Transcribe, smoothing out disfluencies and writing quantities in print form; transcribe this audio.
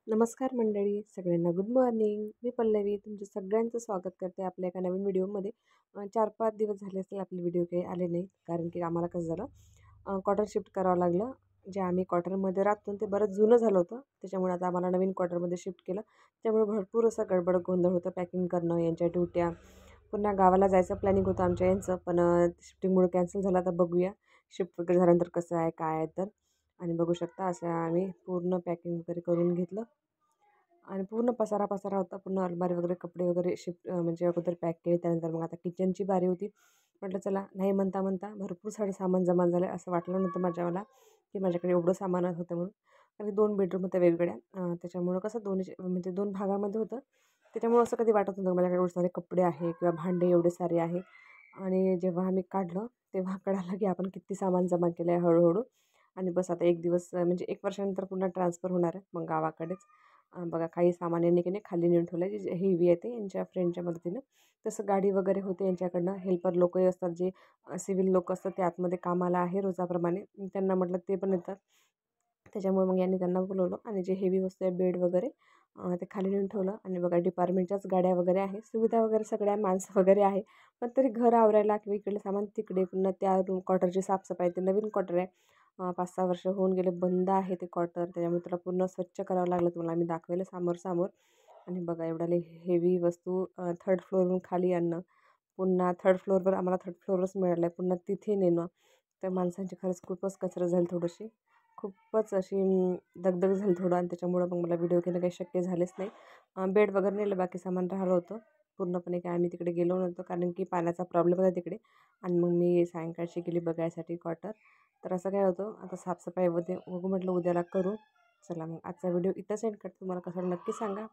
नमस्कार मंडळी, सगळ्यांना गुड मॉर्निंग. मी पल्लवी तुमचं सगळ्यांचं स्वागत करते आपल्या एका नवीन व्हिडिओमध्ये. 4-5 दिवस झाले असतील आपले व्हिडिओ काही आले नाही, कारण की आम्हाला कसं झालं, क्वार्टर शिफ्ट करावं लागलं. जे आम्ही क्वार्टरमध्ये राहतो ते बरंच जुनं झालं होतं, त्याच्यामुळे आता आम्हाला नवीन क्वार्टरमध्ये शिफ्ट केलं. त्यामुळे भरपूर असं गडबड गोंधळ होतं, पॅकिंग करणं, यांच्या ड्युट्या. पुन्हा गावाला जायचं प्लॅनिंग होतं आमच्या यांचं, पण शिफ्टिंगमुळे कॅन्सल झालं. आता बघूया शिफ्ट वगैरे झाल्यानंतर कसं आहे काय आहे तर. आणि बघू शकता असं आम्ही पूर्ण पॅकिंग वगैरे करून घेतलं आणि पूर्ण पसारा पसारा होता. पूर्ण अलमारी वगैरे कपडे वगैरे शिफ्ट म्हणजे अगोदर पॅक केले. त्यानंतर मग आता किचनची बारी होती. म्हटलं चला नाही म्हणता म्हणता भरपूर सारं सामान जमा झालं. असं वाटलं नव्हतं मला की माझ्याकडे एवढं सामान होतं म्हणून. आणि 2 बेडरूम होत्या वेगवेगळ्या, त्याच्यामुळं कसं म्हणजे 2 भागामध्ये होतं. त्याच्यामुळं असं कधी वाटत नव्हतं माझ्याकडे एवढे सारे कपडे आहे किंवा भांडे एवढे सारे आहे. आणि जेव्हा आम्ही काढलं तेव्हा कळालं की आपण किती सामान जमा केलं आहे हळूहळू. आणि बस आता 1 दिवस म्हणजे 1 वर्षानंतर पुन्हा ट्रान्सफर होणार आहे मग गावाकडेच. बघा काही सामान यांनी की नाही खाली नेऊन ठेवलं आहे, जे हेवी आहे ते यांच्या फ्रेंडच्या मदतीनं. तसं गाडी वगैरे होते यांच्याकडनं. हेल्पर लोकही असतात, जे सिव्हिल लोक असतात ते आतमध्ये कामाला आहे रोजाप्रमाणे. त्यांना म्हटलं ते पण येतात. त्याच्यामुळे मग यांनी त्यांना बोलवलं आणि जे हेवी वस्तू आहे बेड वगैरे ते खाली नेऊन ठेवलं. आणि बघा डिपार्टमेंटच्याच गाड्या वगैरे आहे, सुविधा वगैरे सगळ्या, माणसं वगैरे आहे. पण तरी घर आवरायला किंवा इकडलं सामान तिकडे, पुन्हा त्या रूम क्वार्टरची साफसफाई. ते नवीन क्वार्टर आहे, 5-6 वर्ष होऊन गेले बंद आहे ते क्वार्टर. त्याच्यामुळे त्याला पूर्ण स्वच्छ करावं लागलं. तुम्हाला आम्ही दाखवलं समोर. आणि बघा एवढ्याले हेवी वस्तू 3rd फ्लोअरवरून खाली आणणं, पुन्हा 3rd फ्लोअरवर आम्हाला 3rd फ्लोअरच मिळालं आहे, पुन्हा तिथे नेणं. तर माणसांची खरंच खूपच कसरत झाली थोडीशी. खूपच अशी दगदग झाली थोडं. आणि त्याच्यामुळं मग मला व्हिडिओ घेणं काही शक्य झालेच नाही. बेड वगैरे नेलं, बाकी सामान राहिलं होतं. पूर्णपणे काय आम्ही तिकडे गेलो नव्हतो, कारण की पाण्याचा प्रॉब्लेम होता तिकडे. आणि मग मी सायंकाळची गेली बघायसाठी क्वार्टर. तर असं काय होतं, आता साफसफाई बघू म्हटलं उद्याला करू. चला मग आजचा व्हिडिओ इथंच एंड करते. तुम्हाला कसं नक्की सांगा.